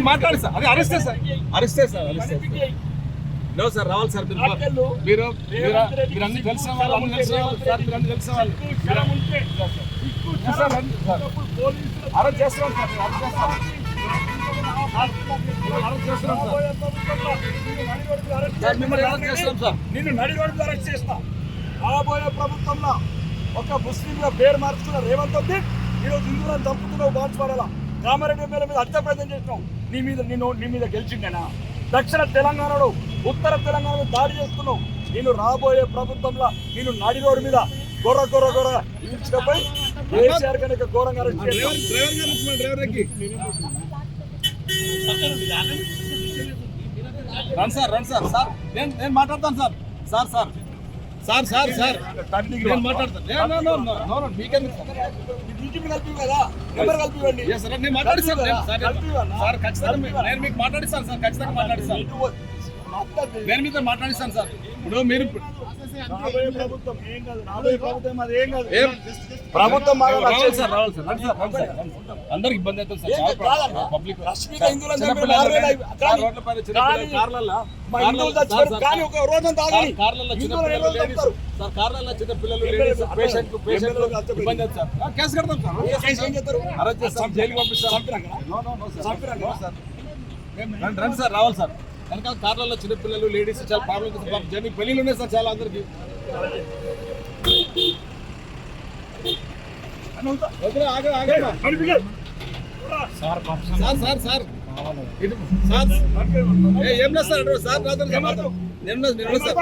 నేను మాట్లాడి సార్ అది అరెస్టే సార్ నో సార్ రావాలి సార్ మీరు అన్ని తెలిసిన వాళ్ళు సార్ మీరు అన్ని తెలిసిన వాళ్ళు అరెస్ట్ చేస్తున్నాం సార్ మిమ్మల్ని అరెస్ట్ చేస్తున్నాం సార్ నిన్ను నడి రోడ్డు అరెస్ట్ చేస్తా. రాబోయే ప్రభుత్వంలో ఒక ముస్లింల పేరు మార్చుకున్న రేవంత్ రెడ్డి ఈరోజు హిందువులను చంపుతున్నావు. బాన్స్వాడలో కామారెడ్డి ఎమ్మెల్యే మీద హత్య ప్రయత్నం చేసినావు. నీ మీద గెలిచిండేనా? దక్షిణ తెలంగాణలో ఉత్తర తెలంగాణలో దాడి చేస్తున్నావు. నేను రాబోయే ప్రభుత్వంలో నేను నడి రోడ్డు మీద గొర్ర ఈడ్చినపై కేసీఆర్ కనుక ఘోరంగా అరెస్ట్ చేస్తాం. రన్ సార్ నేను మాట్లాడతాను సార్ నేను మాట్లాడతాను మీకెందుకు నేను మాట్లాడిస్తాను సార్ ఖచ్చితంగా నేను మీకు మాట్లాడిస్తాను సార్ ఖచ్చితంగా మాట్లాడిస్తాను నేను మీతో మాట్లాడిస్తాను సార్. ఇప్పుడు మీరు ప్రభుత్వం అందరికి ఇబ్బంది అవుతుంది సార్. పబ్లిక్ కార్లలో చిన్న పిల్లలు పేషెంట్లు ఇబ్బంది అవుతుంది సార్. కేసు కడతాం సార్, అరెస్ట్ చేస్తాం, జైలుకి పంపిస్తాం. రండి సార్ రావాలి సార్. వెనకాల కార్లలో చిన్నపిల్లలు లేడీస్ చాలా ప్రాబ్లమ్ జర్నీ పెళ్ళిళ్ళు ఉన్నాయి సార్ చాలా అందరికి. ఏం లేదు సార్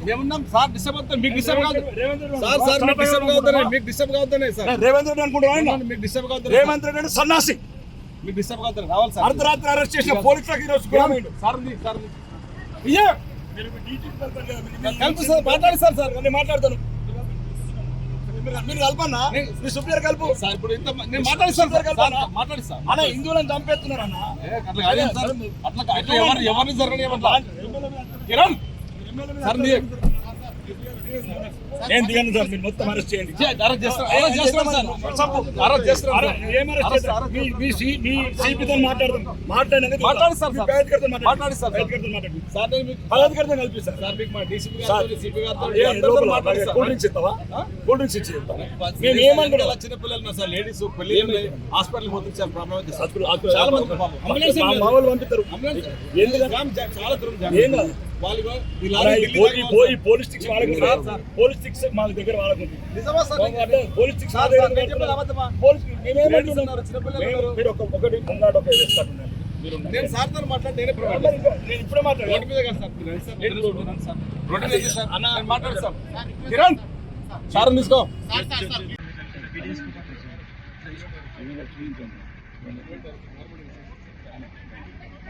మేమున్నాం సార్. డిస్టర్బ్ అవుతాను మీకు డిస్టర్బ్ కాదు సార్ మీకు డిస్టర్బ్ కావుతున్నాయి సార్. రేవంత్ రెడ్డి అనుకుంటున్నాను మీకు డిస్టర్బ్ కావుతుంది. రేవంత్ రెడ్డి సన్నాసి మీకు డిస్టర్బ్ కావుతుంది రావాలి సార్. అర్ధరాత్రి అరెస్ట్ చేసిన పోలీసులకు కలిపి సార్ మాట్లాడి సార్ నేను మాట్లాడతాను. మీరు కలపన్నా మీ సుప్రీం కలుపు సార్. ఇప్పుడు ఇంత నేను మాట్లాడిస్తాను మాట్లాడిస్తాను అన్న హిందువులను చంపేస్తున్నారన్న. అట్లా ఎవరిని జరగని కిరణ్ సార్ ఏం దిగండి సార్. మీరు మొత్తం అరెస్ట్ చేయండి. చిన్నపిల్లలు సార్ లేడీస్ పెళ్లి హాస్పిటల్ పోతుంది సార్. ప్రాబ్లం చాలా మంది చాలా దూరం పోలీస్ స్టిక్స్ మా దగ్గర వాళ్ళకుంది. మీరు ఒకటి ముంగాడు ఒక వేసుకుంటున్నారు. నేను సార్తో మాట్లాడి నేను ఇప్పుడే మాట్లాడతాను. కిరణ్ సార్ తీసుకో.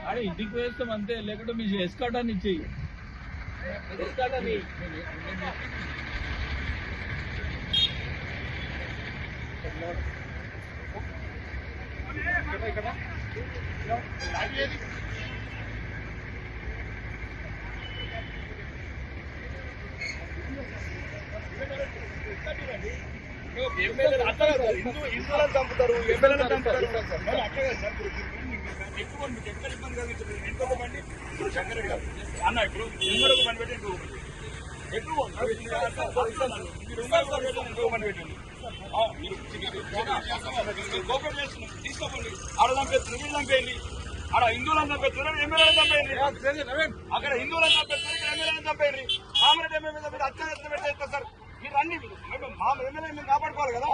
అరే ఇంటికి వేస్తాం అంతే, లేకుంటే మీ ఎస్కాటాన్ని ఇచ్చేయి. హిందువులను చంపుతారు, ఎమ్మెల్యేలను చంపుతారు. ఎక్కువ మీకు ఎక్కడ ఇబ్బంది కలిగించారు. ఇంకొక బండి శంకరెడ్డి గారు అన్న ఇప్పుడు ఇంకొక బండి పెట్టి ఇంకొక బండి ఎక్కువ ఇంకొక బండి పెట్టండి. కోపం చేస్తున్నాం తీసుకోండి. ఆడ చంపేస్తున్నారు, వీళ్ళు చంపేయండి. ఆడ హిందువులను చంపేస్తున్నారు, ఎమ్మెల్యేలను చంపేయండి. అక్కడ హిందువులను చంపేస్తున్నారు, ఇక్కడ ఎమ్మెల్యేలను చంపేయండి. కామారెడ్డి ఎమ్మెల్యే మీద మీరు అత్యాచారం పెడతారు సార్. మీరు అన్ని మా ఎమ్మెల్యే మేము కాపాడుకోవాలి కదా.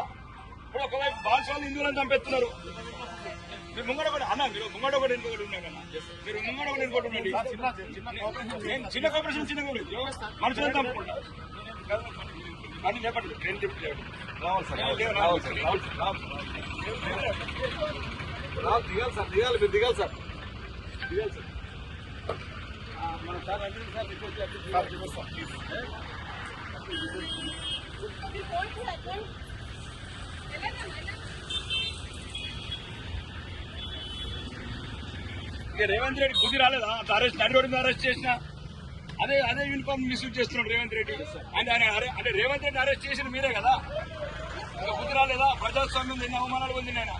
ఇప్పుడు ఒకవైపు బాన్స్వాళ్ళు హిందువులను చంపేస్తున్నారు. మీరు ముంగడ కూడా అన్న మీరు ముంగడ కూడా ఇంకొకటి ఉన్నాయి కదా. మీరు ముంగడ కూడా ఇంకోటి ఉండండి. చిన్న కోఆపరేషన్ చిన్న మనుషులను చంపుకుంటారు. కానీ చెప్పండి ట్రైన్ చెప్పి దిగాలి మీరు దిగాలి సార్. మన సార్ అంటే సార్ రేవంత్ రెడ్డి బుద్ధి రాలేదా? అరెస్ట్ నడి రోడ్డు మీద అరెస్ట్ చేసిన అదే యూనిఫామ్ మిస్యూజ్ చేస్తున్నాడు రేవంత్ రెడ్డి. అంటే రేవంత్ రెడ్డి అరెస్ట్ చేసిన మీరే కదా. ఇంకా బుద్ధి రాలేదా? ప్రజాస్వామ్యం ఎన్ని అవమానాలు పొంది నేను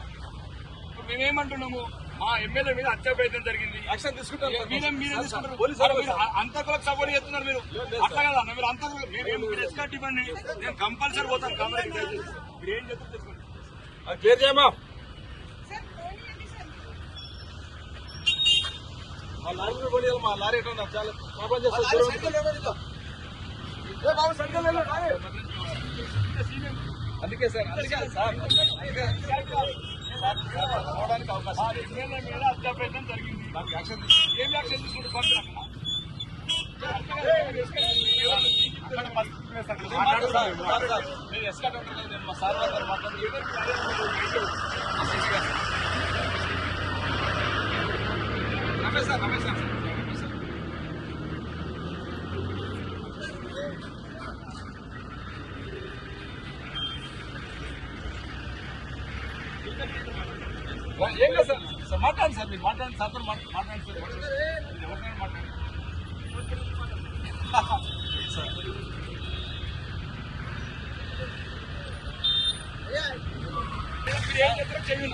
ఇప్పుడు మేమేమంటున్నాము, మా ఎమ్మెల్యే మీద హత్య ప్రయత్నం జరిగింది, యాక్షన్ తీసుకుంటాం సార్. మీరేం తీసుకుంటారు? మీరు అంతకులకు సపోర్ట్ చేస్తున్నారు మీరు. అట్లా కదా మీరు అంతకులు మీరు ఎస్కాట్ ఇవ్వండి, నేను కంపల్సరీ పోతాను. కాంగ్రెస్ మీరు ఏం చెప్తారు తెలుసుకోండి. అది క్లియర్ చేయమా. మా లారీ కూడా పోనీ, మా లారీ ఎట్లా ఉన్నా చాలా ప్రాబ్లం చేస్తారు. అందుకే సార్ పోవడానికి అవకాశం. ఎమ్మెల్యే మీద హత్య ప్రయత్నం జరిగింది, దానికి యాక్షన్ ఏం యాక్షన్ తీసుకుంటారు? పంపిణీ మీరు ఎస్కాట్ ఉంటారు కదా, నేను మా సార్ వాళ్ళతో మాట్లాడి రమేష్ సార్ ఏం లేదు సార్ మాట్లాడండి సార్, మీరు మాట్లాడండి సార్తో మాట్లాడండి సార్, ఎవరినైనా మాట్లాడండి మీరు ఏం చెప్తారో చేయండి.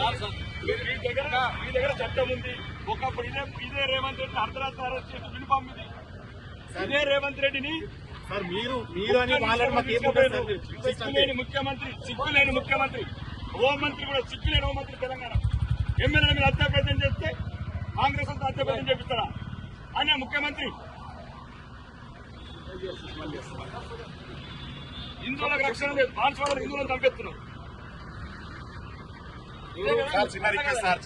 మీ దగ్గర చట్టం ఉంది. ఒకప్పుడు ఇదే రేవంత్ రెడ్డిని అర్ధరాత్రి అరెస్ట్ చేసి యూనిఫామ్ ఇది ఇదే రేవంత్ రెడ్డిని సార్ మీరు అని సిగ్గులేని ముఖ్యమంత్రి హోంమంత్రి కూడా సిగ్గులేని హోంమంత్రి తెలంగాణ ఎమ్మెల్యే మీద హత్య ప్రయత్నం చేస్తే కాంగ్రెస్ అంతా హత్య ప్రయత్నం చేపిస్తారా? ఆయన ముఖ్యమంత్రి హిందువులకు రక్షణ లేదు, బాన్స్వాడలు హిందువులను చంపేస్తున్నారు. సార్ చిన్న రిక్వెస్ట్ సార్,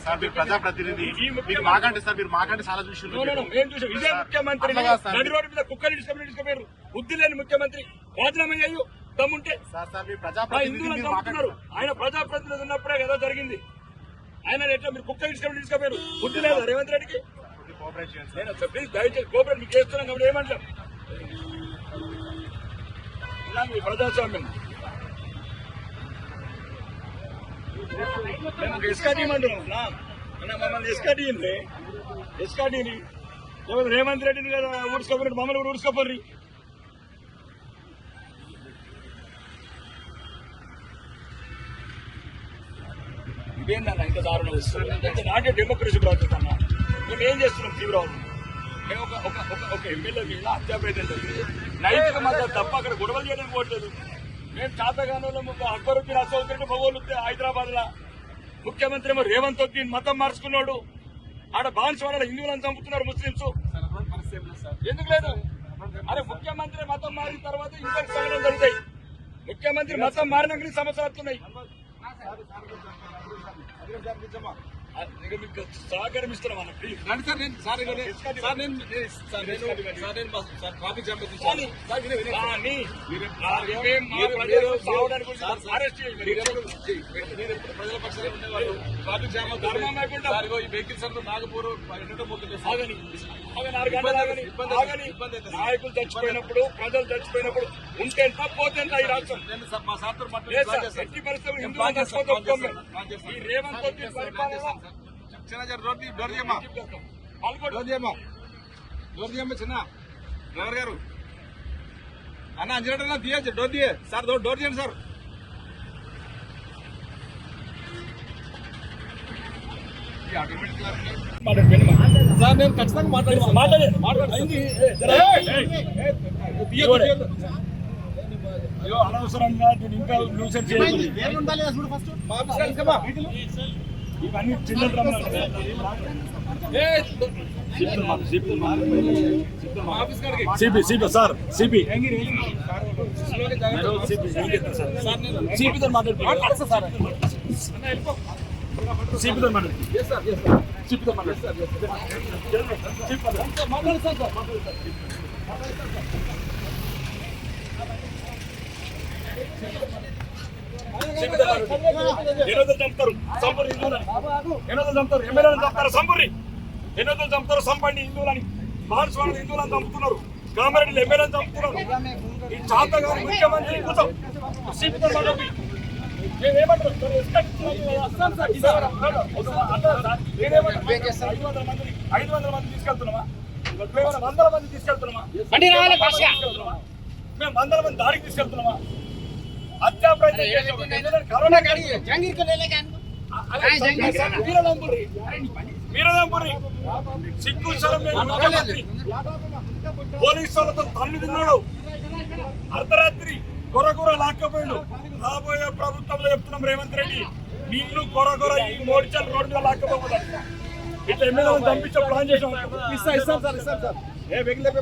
సార్ మీరు ప్రజాప్రతినిధి, మీరు మాకంటే చాలా చూసి మేము చూసాం. ఇదే ముఖ్యమంత్రి నడి రోడ్డు మీద కుక్కలు తీసుకుపోయారు. బుద్ధి లేని ముఖ్యమంత్రి రాజీనామా చేయు దమ్ముంటే. హిందువులను చంపుతున్నారు. ఆయన ప్రజాప్రతినిధి ఉన్నప్పుడే కదా జరిగింది. ఆయన ఎట్లా మీరు కుక్కలు తీసుకుపోయారు? బుద్ధి లేదా రేవంత్ రెడ్డికి? ప్లీజ్ దయచేసి కోఆపరేట్ మీకు చేస్తున్నాం కాబట్టి ఏమంటాం. ఇలా మీ ప్రజాస్వామ్యం మేము ఎస్కాటీ అంటున్నాం. మమ్మల్ని ఎస్కాటీని రేవంత్ రెడ్డిని కదా ఊడ్చుకోపోయి మమ్మల్ని కూడా ఊడ్చుకోపోర్రి. ఇదేందన్న ఇంత దారుణం వస్తుంది? నాటే డెమోక్రసీ ప్రాసెస్ అన్న. మేము ఏం చేస్తున్నాం? తీవ్రవాదం. మేము ఒక ఎమ్మెల్యే మీద హత్య ప్రయత్నం జరిగింది. నైతిక మద్దతు తప్ప అక్కడ గొడవలు చేయడానికి పోవట్లేదు. మేము చాతగానంలో అక్బరుద్దీన్ అసౌద్దీన్ భగోలు హైదరాబాద్ లా ముఖ్యమంత్రి ఏమో రేవంత్ ఉద్దీన్ మతం మార్చుకున్నాడు. ఆడ బాన్స్వాడలో హిందువులను చంపుతున్నారు ముస్లింస్. ఎందుకు లేదు? అరే ముఖ్యమంత్రి మతం మారిన తర్వాత ఇంకొక సంఘటన జరుగుతాయి. ముఖ్యమంత్రి మతం మారినాక సమస్యలు వస్తున్నాయి. మీకు సహకరిస్తున్నాం అన్న. ప్లీజ్ రండి సార్. నేను ట్రాఫిక్ జామ్ ప్రజల పక్షాలు ఉండేవాళ్ళు. ట్రాఫిక్ జామ్ ఈ వెహికల్స్ అందరూ నాగపూర్ నాయకులు చచ్చిపోయినప్పుడు ప్రజలు చచ్చిపోయినప్పుడు ఉంటే పోతే ఈ రాష్ట్రం నేను మా సార్తో ఎట్టి పరిస్థితులు ఈ రేవంత్ రెడ్డి పరిపాలన డోర్ తీయమ్మా చిన్న డ్రైవర్ గారు. అన్న అంజనన్నా తీయచ్చు. డోర్ తీయ సార్, డోర్ తీయండి సార్. సార్ నేను ఖచ్చితంగా అనవసరంగా ఇంకా న్యూసెన్స్ చేయాలి. ఇవన్నీ చిన్న సిపి సార్ సిపి సిపితో మాట్లాడుతున్నారు సార్. సిపితో ఎన్నోదలు చంపుతారు సంపూర్ణ హిందువులని. ఎన్నోదలు చంపుతారు ఎమ్మెల్యేలను చంపుతారు సంపూర్ణి. ఎన్నోదలు చంపుతారు సంపండి హిందువులని. బాన్స్వాడలు హిందువులను చంపుతున్నారు. కామారెడ్డిలో ఎమ్మెల్యేలను చంపుతున్నారు. ఈ చాతగారి ముఖ్యమంత్రి కోసం సిపితో మాట్లాడి మేమేమంటారు? 500 మంది తీసుకెళ్తున్నామా? మేము 100 మంది తీసుకెళ్తున్నామా? మేము 100 మంది దాడికి తీసుకెళ్తున్నామా? హత్యా ప్రయత్నం చేసిన ఒక ఎమ్మెల్యేని కరోనా వీరదంపురి సిగ్గు శరం లేని ముఖ్యమంత్రి పోలీసు వాళ్ళతో తల్లి తిన్నాడు, అర్ధరాత్రి కొరకొర లాక్కపోయాడు. రాబోయే ప్రభుత్వంలో చెప్తున్నాం రేవంత్ రెడ్డి, నిన్ను కొరకొర ఈ మోడ్చల్ రోడ్ మీద లాక్కపోతాడు. ఇట్లా ఎమ్మెల్యేలను పంపించే ప్లాన్ చేసాం. ఏ వెహికల్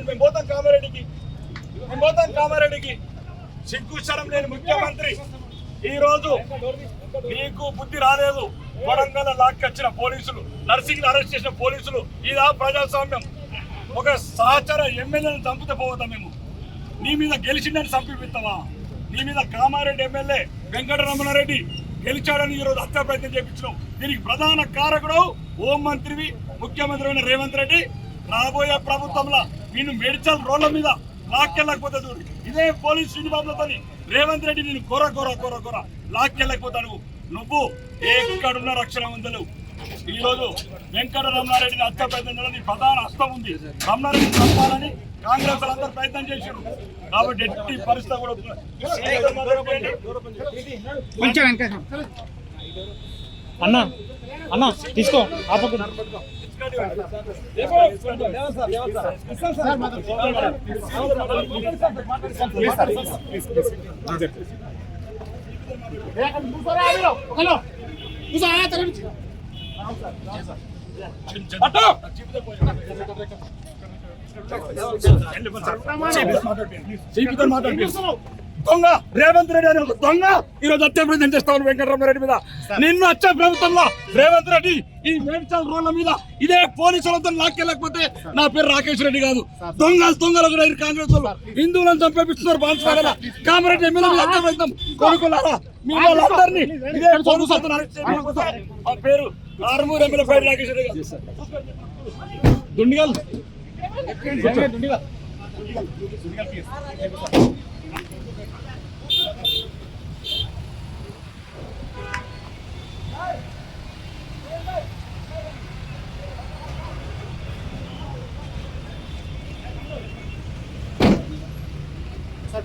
మేము పోతాం కామారెడ్డికి. సిగ్గుశరం లేని ముఖ్యమంత్రి ఈ రోజు నీకు బుద్ధి రాలేదు. వరంగల్ లాక్కొచ్చిన పోలీసులు, నర్సింగ్ అరెస్ట్ చేసిన పోలీసులు, ఇదా ప్రజాస్వామ్యం? ఒక సహచర ఎమ్మెల్యేని చంపితే పోవద్దా మేము? నీ మీద గెలిచిందని చంపిస్తావా? నీ మీద కామారెడ్డి ఎమ్మెల్యే వెంకటరమణారెడ్డి గెలిచాడని ఈరోజు హత్యా ప్రయత్నం చేయించడం. దీనికి ప్రధాన కారకుడు హోం మంత్రివి, ముఖ్యమంత్రి అయిన రేవంత్ రెడ్డి. రాబోయే ప్రభుత్వంలో నేను మెడికల్ రోడ్ల మీద లాక్కెళ్ళకపోతే చూడు, ఇదే పోలీస్ శ్రీనివాసులతో రేవంత్ రెడ్డి నేను కొర లాక్కెళ్ళకపోతాను. నువ్వు ఎక్కడున్న రక్షణ ఉందలు. ఈ రోజు వెంకటరమణారెడ్డిని హత్య ప్రయత్నం చేయడం నీ ప్రధాన హస్తం ఉంది. రమణారెడ్డిని చంపాలని కాంగ్రెస్ అందరూ ప్రయత్నం చేశారు. కాబట్టి ఎట్టి పరిస్థితి కూడా అన్న తీసుకో ఆపకుండా దొంగ రేవంత్ రెడ్డి అని ఒక దొంగ ఈరోజు హత్య ప్రయత్నం చేస్తాను వెంకటరమణారెడ్డి మీద. నిన్ను వచ్చే ప్రభుత్వంలో రేవంత్ రెడ్డి ఈ మేడ్చల్ రోడ్ల మీద ఇదే పోలీసులతో లాక్కెళ్ళకపోతే నా పేరు రాకేష్ రెడ్డి కాదు. దొంగలు కూడా కాంగ్రెస్ వాళ్ళు హిందువులను చంపేపిస్తున్నారు. బాన్స్వాడలో కామారెడ్డి ఎమ్మెల్యే మీద హత్య ప్రయత్నం కొడుకులారా మీ వాళ్ళందరినీ ఇదే పోలీసులతో అరెస్ట్ చేయడం కోసం ఆ పేరు ఆర్మూర్ ఎమ్మెల్యే పేరు రాకేష్ రెడ్డి గారు. దుండిగల్ సార్